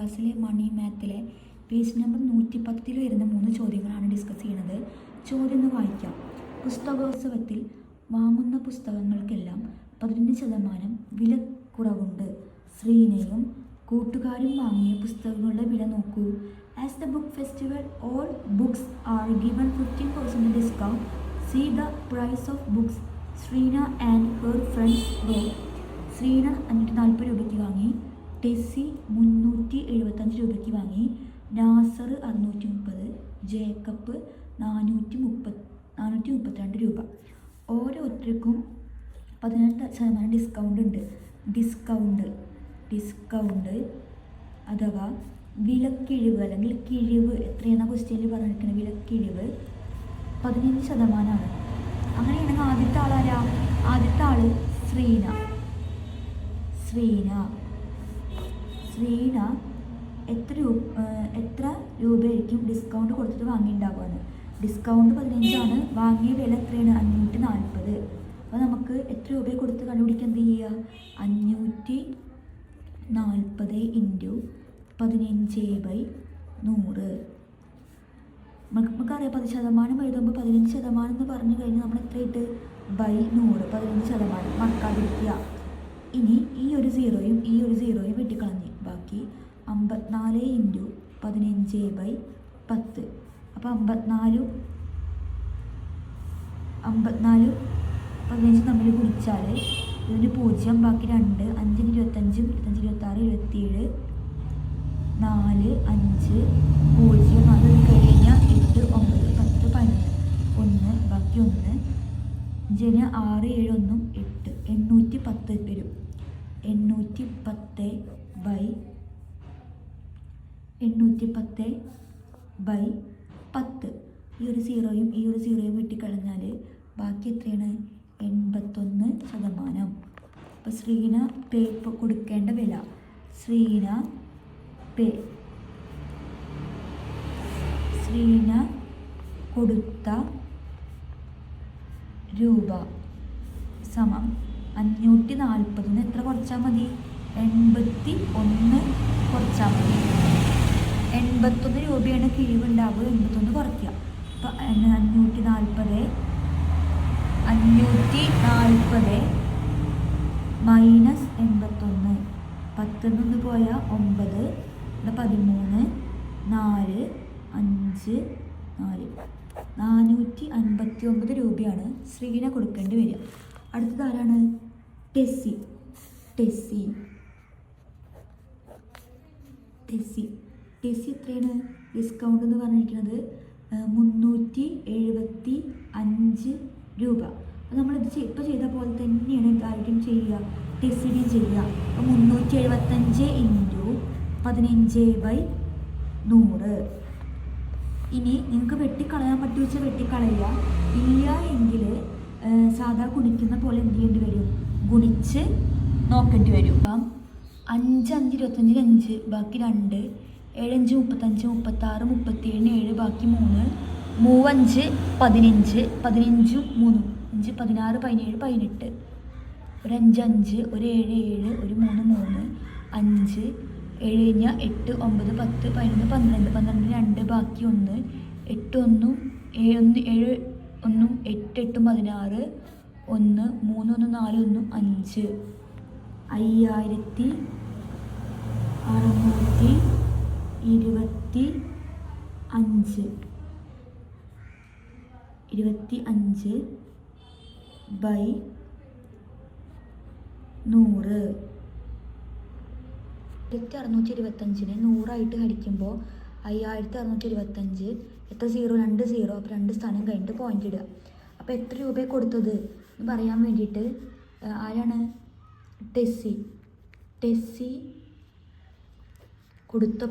ക്ലാസ്സിലെ മണി മാത്തിലെ page number 110 വരുന്ന 3 ചോദ്യങ്ങളാണ് ഡിസ്കസ് ചെയ്യുന്നത്. ചോദ്യം ഒന്ന് വായിക്കാം. പുസ്തകോത്സവത്തിൽ വാങ്ങുന്ന പുസ്തകങ്ങൾക്കെല്ലാം 15% വിലക്കുറവുണ്ട്. ശ്രീനയും കൂട്ടുകാരും വാങ്ങിയ പുസ്തകങ്ങളുടെ വില നോക്കൂ. As the book festival all books are given 15% discount. See the price of books Sreena and her friends road. Sreena 540 രൂപയ്ക്ക് വാങ്ങി, ടെസ്സി 375 രൂപയ്ക്ക് വാങ്ങി, നാസർ 630, ജേക്കബ് 432 രൂപ. ഓരോരുത്തർക്കും 18% ഡിസ്കൗണ്ട് ഉണ്ട്. ഡിസ്കൗണ്ട് അഥവാ വിലക്കിഴിവ് അല്ലെങ്കിൽ കിഴിവ് എത്രയാണ് ക്വസ്റ്റ്യനിൽ പറഞ്ഞിരിക്കുന്നത്? വിലക്കിഴിവ് 15%. അങ്ങനെയാണെങ്കിൽ ആദ്യത്തെ ആളാരാ? ആദ്യത്തെ ആള് ശ്രീന എത്ര രൂപയായിരിക്കും ഡിസ്കൗണ്ട് കൊടുത്തിട്ട് വാങ്ങിയിട്ടുണ്ടാവുകയാണ്? ഡിസ്കൗണ്ട് 15ആണ്, വാങ്ങിയ വില എത്രയാണ്? 540. അപ്പോൾ നമുക്ക് എത്ര രൂപ കൊടുത്ത് കണ്ടുപിടിക്കാൻ എന്ത് ചെയ്യുക? 540 × 15/100. നമുക്കറിയാം 10% എഴുതുമ്പോൾ 15% എന്ന് പറഞ്ഞു കഴിഞ്ഞാൽ നമ്മൾ എത്രയിട്ട് /100 15% മറക്കാതിരിക്കുക. ഇനി ഈ ഒരു സീറോയും ഈ ഒരു സീറോയും വെട്ടിക്കളഞ്ഞ് ബാക്കി 54 × 15/10. അപ്പോൾ 54 15 തമ്മിൽ ഗുണിച്ചാൽ ഇതിന് 0, ബാക്കി 2, 5 × 25, 25 26, 27, 4, 5, 0, 4 കഴിഞ്ഞാൽ 8, 9, 10, 11, 1, ബാക്കി 1, 5, 6, 7, 1, 8, 810 വരും. 810/10. ഈ ഒരു സീറോയും ഈ ഒരു സീറോയും വെട്ടിക്കളഞ്ഞാൽ ബാക്കി എത്രയാണ്? 81%. അപ്പോൾ ശ്രീന കൊടുക്കേണ്ട വില, ശ്രീന കൊടുത്ത രൂപ സമം 540 എത്ര കുറച്ചാൽ മതി? 81 കുറച്ചാൽ മതി. 81 രൂപയാണ് കിഴിവുണ്ടാവുക. 81 കുറയ്ക്കുക. അപ്പോൾ 540 മൈനസ് 81. 10 പോയാൽ 9, 13, 4, 5, 4, 459 രൂപയാണ് ശ്രീന കൊടുക്കേണ്ടി വരിക. അടുത്തത് ആരാണ്? ടെസ്സി എത്രയാണ് ഡിസ്കൗണ്ട് എന്ന് പറഞ്ഞിരിക്കുന്നത്? 375 രൂപ. അപ്പോൾ നമ്മളിത് ഇപ്പോൾ ചെയ്ത പോലെ തന്നെയാണ് ഇതായിട്ടും ചെയ്യുക, ടെസ്സിയുടെയും ചെയ്യുക. അപ്പോൾ 375 × 15/100. ഇനി നിങ്ങൾക്ക് വെട്ടിക്കളയാൻ പറ്റുക വെച്ചാൽ വെട്ടിക്കളയുക, ഇല്ല എങ്കിൽ സാധാ ഗുണിക്കുന്ന പോലെ എന്ത് ചെയ്യേണ്ടി വരും? ഗുണിച്ച് നോക്കേണ്ടി വരും. അപ്പം 5, 5, 25, 5, ബാക്കി 2, 7, 5, 35, 36, 37, 7, ബാക്കി 3, 3, 5, 15, 3, 5, 16, 17, 18, ഒരു 5, 5, ഒരു 7, 7, ഒരു 3, 3, 5, 7 കഴിഞ്ഞാൽ 8, 9, 10, 11, 12, 12, 2, ബാക്കി 1, 8, 1, 7, 7, 1, 8, 8, 16, 1, 3, 1, 4, 1, 5, 5625 25/100. 625-നെ 100 ഹരിക്കുമ്പോൾ 5625 എത്ര സീറോ? 2 സീറോ. അപ്പോൾ 2 സ്ഥാനം കഴിഞ്ഞിട്ട് പോയിന്റ് ഇടുക. അപ്പോൾ എത്ര രൂപയെ കൊടുത്തത് എന്ന് പറയാൻ വേണ്ടിയിട്ട് ആരാണ്? ടെസ്സി കൊടുത്ത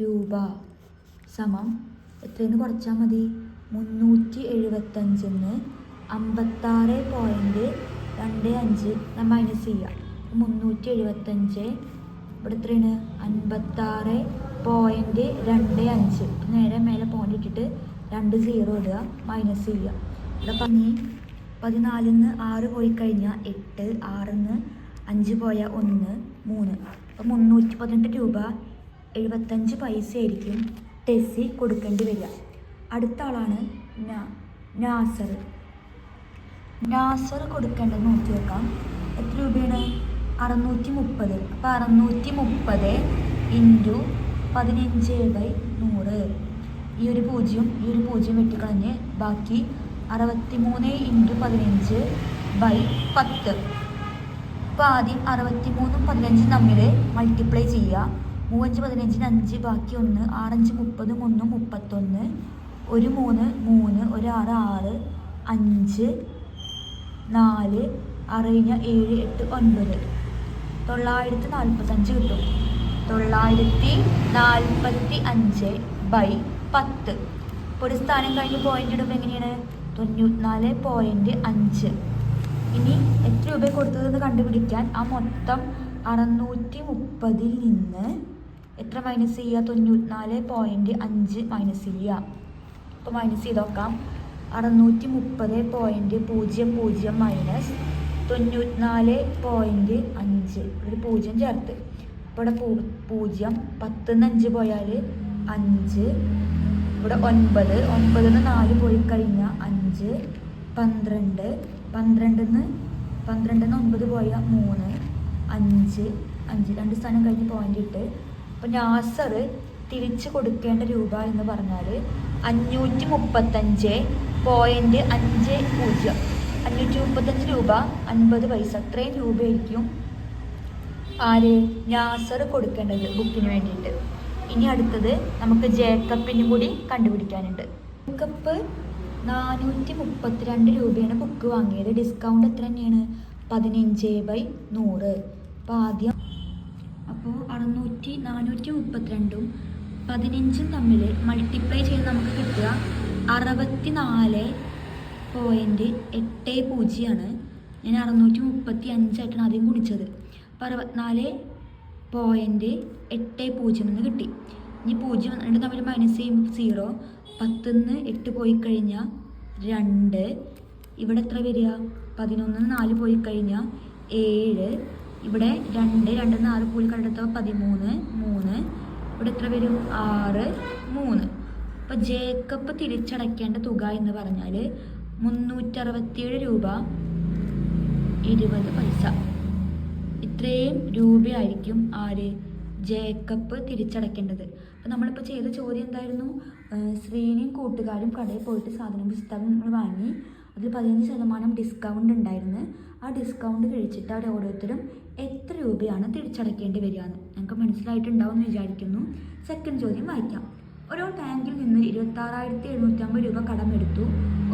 രൂപ സമം എത്രയെന്ന് കുറച്ചാൽ മതി? 375-ന് 56.25 മൈനസ് ചെയ്യുക. 375 ഇവിടെ എത്രയാണ്? 56.25. നേരെ മേലെ പോയിന്റ് ഇട്ടിട്ട് 2 സീറോ ഇടുക, മൈനസ് ചെയ്യുക. ഇവിടെ 14-ന്ന് 6 പോയി കഴിഞ്ഞാൽ 8, 6-ന്ന് 5 പോയാൽ 1, 3. അപ്പോൾ 318 രൂപ 75 പൈസ ആയിരിക്കും ടെസ്സി കൊടുക്കേണ്ടി വരിക. അടുത്ത ആളാണ് നാസർ. നാസർ കൊടുക്കേണ്ടത് നോക്കി വെക്കാം. എത്ര രൂപയാണ്? 630. അപ്പോൾ 630 ഇൻറ്റു 15/100. ഈ ഒരു പൂജ്യം വെട്ടിക്കളഞ്ഞ് ബാക്കി 63 ഇൻറ്റു 15/10. അപ്പോൾ ആദ്യം 63ഉം 15ഉം തമ്മിൽ മൾട്ടിപ്ലൈ ചെയ്യുക. 3 5 15 5, ബാക്കി 1, 6 5 30, 1 31, 1 3 3, 1 6 6, 5 4, 6 7 8 9, 945 കിട്ടും. 945/10. ഇപ്പോൾ ഒരു സ്ഥാനം കഴിഞ്ഞ് പോയിന്റ് ഇടുമ്പോൾ എങ്ങനെയാണ്? 94.5. ഇനി എത്ര രൂപ കൊടുത്തതെന്ന് കണ്ടുപിടിക്കാൻ ആ മൊത്തം 630 നിന്ന് എത്ര മൈനസ് ചെയ്യുക? 94.5 മൈനസ് ചെയ്യുക. അപ്പോൾ മൈനസ് ചെയ്ത് നോക്കാം. 630.00 മൈനസ് 94.5, ഒരു 0 ചേർത്ത്. അപ്പോൾ ഇവിടെ 0, 10 5 പോയാൽ 5, ഇവിടെ 9, 9 4 പോയി കഴിഞ്ഞാൽ 5, 12, 12 9 പോയാൽ 3, 5 5, 2 സ്ഥാനം കഴിഞ്ഞ് പോയിന്റ് ഇട്ട്. അപ്പോൾ നാസർ തിരിച്ച് കൊടുക്കേണ്ട രൂപ എന്ന് പറഞ്ഞാൽ 535.50. 535 രൂപ 50 പൈസ. അത്രയും രൂപയായിരിക്കും ആര്? നാസർ കൊടുക്കേണ്ടത് ബുക്കിന് വേണ്ടിയിട്ട്. ഇനി അടുത്തത് നമുക്ക് ജേക്കബിനും കൂടി കണ്ടുപിടിക്കാനുണ്ട്. ജേക്കബ് 432 രൂപയാണ് ബുക്ക് വാങ്ങിയത്. ഡിസ്കൗണ്ട് എത്ര തന്നെയാണ്? 15/100. അപ്പോൾ ആദ്യം 432ഉം 15ഉം തമ്മിൽ മൾട്ടിപ്ലൈ ചെയ്ത് നമുക്ക് കിട്ടുക 64.80 ആണ്. ഞാൻ 635 ആയിട്ടാണ് ആദ്യം ഗുണിച്ചത്. അപ്പോൾ 64.80 എന്ന് കിട്ടി. ഇനി 0 2 തമ്മിൽ മൈനസ് ചെയ്യുമ്പോൾ 0, 10 8 പോയി കഴിഞ്ഞാൽ 2, ഇവിടെ എത്ര വരിക? 11 4 പോയി കഴിഞ്ഞാൽ 7, ഇവിടെ 2 2 4 പോയി കഴിഞ്ഞാൽ 13 3, ഇവിടെ എത്ര വരും? 6 3. അപ്പോൾ ജേക്കബ് തിരിച്ചടയ്ക്കേണ്ട തുക എന്ന് പറഞ്ഞാൽ 367 രൂപ 20 പൈസ. ഇത്രയും രൂപയായിരിക്കും ആര്? ജേക്കബ് തിരിച്ചടയ്ക്കേണ്ടത്. അപ്പോൾ നമ്മളിപ്പോൾ ചെയ്ത ചോദ്യം എന്തായിരുന്നു? ശ്രീനിയും കൂട്ടുകാരും കടയിൽ പോയിട്ട് പുസ്തകങ്ങൾ വാങ്ങി. അതിൽ 15% ഡിസ്കൗണ്ട് ഉണ്ടായിരുന്നു. ആ ഡിസ്കൗണ്ട് കഴിച്ചിട്ട് അവർ ഓരോരുത്തരും എത്ര രൂപയാണ് തിരിച്ചടയ്ക്കേണ്ടി വരികയെന്ന് ഞങ്ങൾക്ക് മനസ്സിലായിട്ടുണ്ടാവും എന്ന് വിചാരിക്കുന്നു. സെക്കൻഡ് ചോദ്യം വായിക്കാം. ഒരാൾ ബാങ്കിൽ നിന്ന് 26,750 രൂപ കടമെടുത്തു.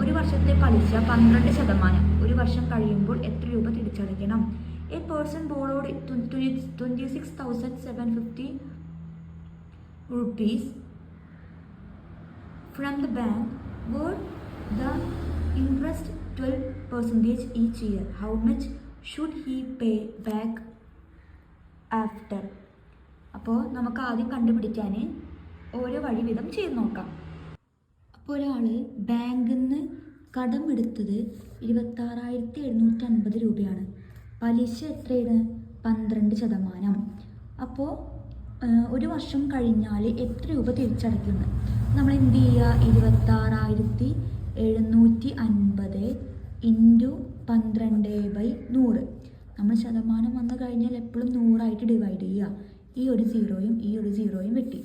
ഒരു വർഷത്തെ പലിശ 12%. ഒരു വർഷം കഴിയുമ്പോൾ എത്ര രൂപ തിരിച്ചടയ്ക്കണം? A person borrowed 26,750 rupees from the bank where the interest 12% each year. How much should he pay back after? അപ്പോൾ നമുക്ക് ആദ്യം കണ്ടുപിടിക്കാൻ ഓരോ വഴി വിധം ചെയ്ത് നോക്കാം. അപ്പോൾ ഒരാൾ ബാങ്കിൽ നിന്ന് കടമെടുത്തത് 26,750 രൂപയാണ്. പലിശ എത്രയാണ്? 12%. അപ്പോൾ ഒരു വർഷം കഴിഞ്ഞാൽ എത്ര രൂപ തിരിച്ചടയ്ക്കുന്നത്? നമ്മൾ എന്ത് ചെയ്യുക? 26,750 ഇൻറ്റു 12/100. നമ്മൾ ശതമാനം വന്നു കഴിഞ്ഞാൽ എപ്പോഴും 100 ഡിവൈഡ് ചെയ്യുക. ഈ ഒരു 0യും വെട്ടി.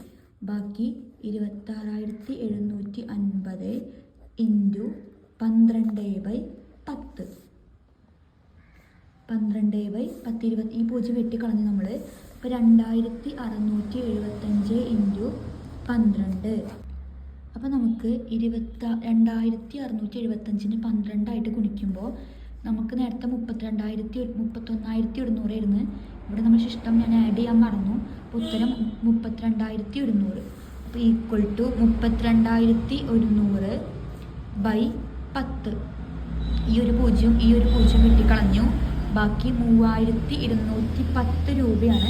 ബാക്കി 26,750 ഇൻറ്റു 12/10. 12/10 ഈ 0 വെട്ടിക്കളഞ്ഞ് നമ്മൾ ഇപ്പോൾ 2,675 ഇൻറ്റു 12. അപ്പോൾ നമുക്ക് 2,675 12 ഗുണിക്കുമ്പോൾ നമുക്ക് നേരത്തെ 31,700 ആയിരുന്നു. ഇവിടെ നമ്മൾ ശിഷ്ടം ഞാൻ ആഡ് ചെയ്യാൻ മറന്നു. അപ്പോൾ ഉത്തരം 32,100. അപ്പോൾ ഈക്വൽ ടു 32,100/10. ഈ ഒരു പൂജ്യം വെട്ടിക്കളഞ്ഞു. ബാക്കി 3,210 രൂപയാണ്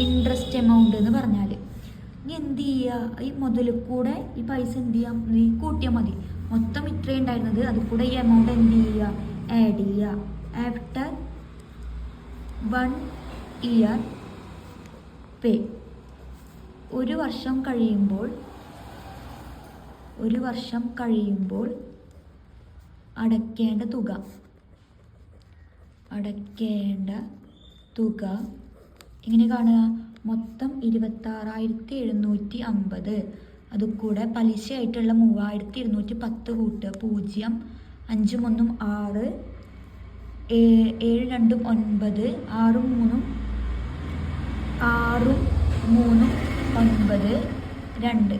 ഇൻട്രസ്റ്റ് എമൗണ്ട് എന്ന് പറഞ്ഞാൽ. ഇനി എന്ത് ചെയ്യുക? ഈ മുതൽ കൂടെ ഈ പൈസ എന്ത് ചെയ്യാം? കൂട്ടിയാൽ മതി. മൊത്തം ഇത്രയും ഉണ്ടായിരുന്നത് അതിൽ കൂടെ ഈ എമൗണ്ട് എന്ത് ചെയ്യുക? ആഡ് ചെയ്യുക. ആഫ്റ്റർ 1 ഇയർ പേ. ഒരു വർഷം കഴിയുമ്പോൾ അടയ്ക്കേണ്ട തുക ഇങ്ങനെ കാണുക. മൊത്തം 26,750. അതുകൂടെ പലിശയായിട്ടുള്ള 3,210 കൂട്ടുക. 0, 5 1 6, 7 2 9, 6 3 9 2.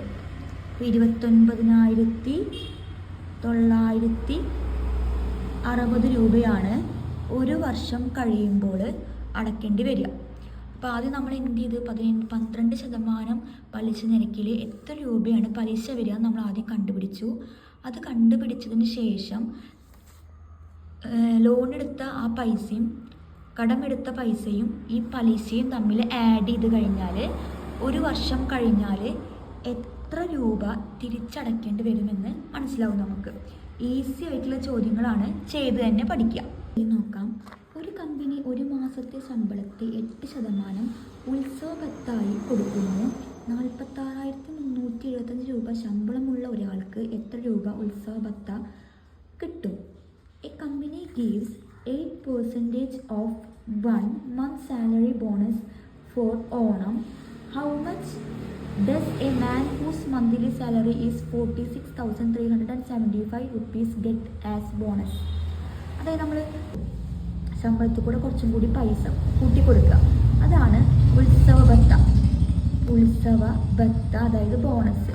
29,960 രൂപയാണ് ഒരു വർഷം കഴിയുമ്പോൾ അടയ്ക്കേണ്ടി വരിക. അപ്പോൾ ആദ്യം നമ്മൾ എന്ത് ചെയ്ത് 12% പലിശ നിരക്കിൽ എത്ര രൂപയാണ് പലിശ വരിക നമ്മൾ ആദ്യം കണ്ടുപിടിച്ചു. അത് കണ്ടുപിടിച്ചതിന് ശേഷം ലോൺ എടുത്ത ആ പൈസയും കടമെടുത്ത പൈസയും ഈ പലിശയും തമ്മിൽ ആഡ് ചെയ്ത് കഴിഞ്ഞാൽ ഒരു വർഷം കഴിഞ്ഞാൽ എത്ര രൂപ തിരിച്ചടയ്ക്കേണ്ടി വരുമെന്ന് മനസ്സിലാവും നമുക്ക്. ഈസി ആയിട്ടുള്ള ചോദ്യങ്ങളാണ്, ചെയ്ത് തന്നെ പഠിക്കുക. നോക്കാം. ഒരു കമ്പനി ഒരു മാസത്തെ ശമ്പളത്തെ 8% ഉത്സവ ഭത്തായി കൊടുക്കുന്നു. 46,375 രൂപ ശമ്പളമുള്ള ഒരാൾക്ക് എത്ര രൂപ ഉത്സവ ഭത്ത കിട്ടും? A company gives 8% of 1 month salary bonus for Onam. How much does a man whose monthly salary is 46,375 rupees get as bonus? അതായത് നമ്മൾ ശമ്പളത്തിൽ കൂടെ കുറച്ചും കൂടി പൈസ കൂട്ടി കൊടുക്കുക. അതാണ് ഉത്സവ ഭത്ത, അതായത് ബോണസ്.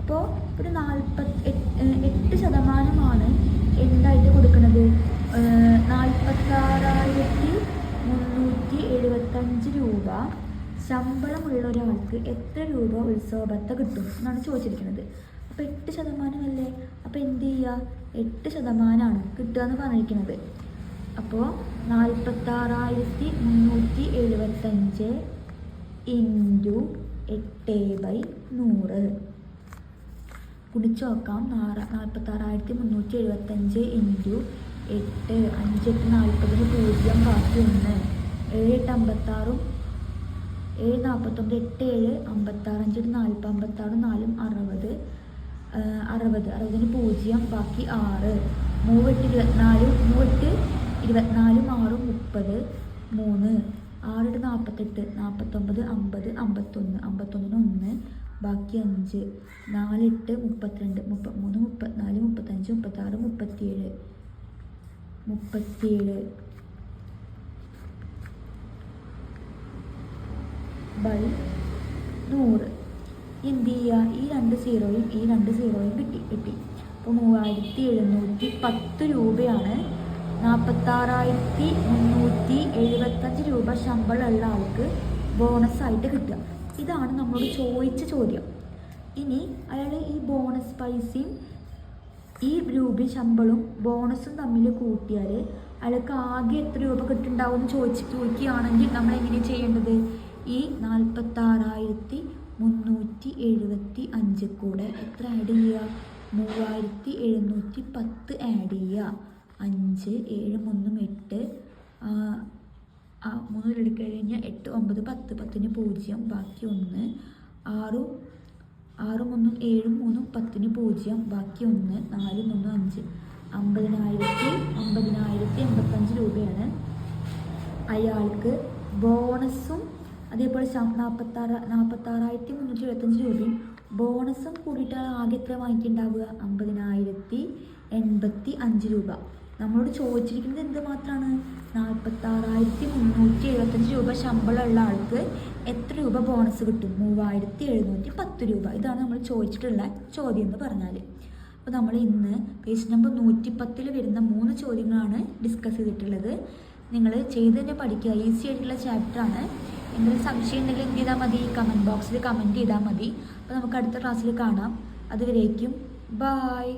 അപ്പോൾ ഒരു 48% എന്തായിട്ട് കൊടുക്കുന്നത്? 46,375 രൂപ ശമ്പളമുള്ള ഒരാൾക്ക് എത്ര രൂപ ഉത്സവ ഭത്ത കിട്ടും എന്നാണ് ചോദിച്ചിരിക്കുന്നത്. അപ്പോൾ 8% അല്ലേ? അപ്പോൾ എന്ത് ചെയ്യുക? 8% കിട്ടുക എന്ന് പറഞ്ഞിരിക്കുന്നത്. അപ്പോൾ 46,375 ഇൻറ്റു 8/100 കുടിച്ചു നോക്കാം. 46,375 ഇൻറ്റു 8, 5 8 40, 0 ബാക്കി 1, 7 8 56, 7 49, 8 7 56, 5 8 40, 56, 4 60, 60 0 ബാക്കി 6, 3 8 24, 3 8 24, 6 30, 3 6 48, 49 50, 51, 51 ബാക്കി 5, 4 8 32, 33 34, 35, 36, 37 ബൈ 100. എന്ത് ചെയ്യുക? ഈ 2 സീറോയും ഈ 2 സീറോയും കിട്ടി. അപ്പോൾ 3,710 രൂപയാണ് 46,375 രൂപ ശമ്പളമുള്ള ആൾക്ക് ബോണസായിട്ട് കിട്ടുക. ഇതാണ് നമ്മളോട് ചോദിച്ച ചോദ്യം. ഇനി അയാൾ ഈ ബോണസ് പൈസയും ഈ രൂപയും ശമ്പളവും ബോണസും തമ്മിൽ കൂട്ടിയാൽ അയാൾക്ക് ആകെ എത്ര രൂപ കിട്ടുന്നുണ്ടാവും എന്ന് ചോദിക്കുകയാണെങ്കിൽ നമ്മൾ എങ്ങനെ ചെയ്യേണ്ടത്? ഈ 46,375 കൂടെ എത്ര ആഡ് ചെയ്യുക? 3,710 ആഡ് ചെയ്യുക. 5 7 3 8, 3 എടുക്കുക കഴിഞ്ഞാൽ 8 9 10, 10 0 ബാക്കി 1, 6 6 3 7 3 10 0 ബാക്കി 1, 4 3 5, 50,085 രൂപയാണ് അയാൾക്ക് ബോണസും അതേപോലെ 46,375 രൂപയും ബോണസും കൂടിയിട്ട് ആകെ എത്ര വാങ്ങിക്കുന്നുണ്ടാവുക? 50,085 രൂപ. നമ്മളോട് ചോദിച്ചിരിക്കുന്നത് എന്ത് മാത്രമാണ്? 46,375 രൂപ ശമ്പളമുള്ള ആൾക്ക് എത്ര രൂപ ബോണസ് കിട്ടും? 3,710 രൂപ. ഇതാണ് നമ്മൾ ചോദിച്ചിട്ടുള്ള ചോദ്യം എന്ന് പറഞ്ഞാൽ. അപ്പോൾ നമ്മൾ ഇന്ന് പേജ് നമ്പർ 110 വരുന്ന 3 ചോദ്യങ്ങളാണ് ഡിസ്കസ് ചെയ്തിട്ടുള്ളത്. നിങ്ങൾ ചെയ്ത് തന്നെ പഠിക്കുക. ഈസി ആയിട്ടുള്ള ചാപ്റ്ററാണ്. എന്തെങ്കിലും സംശയം ഉണ്ടെങ്കിൽ എന്ത് ചെയ്താൽ മതി? കമൻറ്റ് ബോക്സിൽ കമൻറ്റ് ചെയ്താൽ മതി. അപ്പോൾ നമുക്ക് അടുത്ത ക്ലാസ്സിൽ കാണാം. അതുവരേക്കും ബായ്.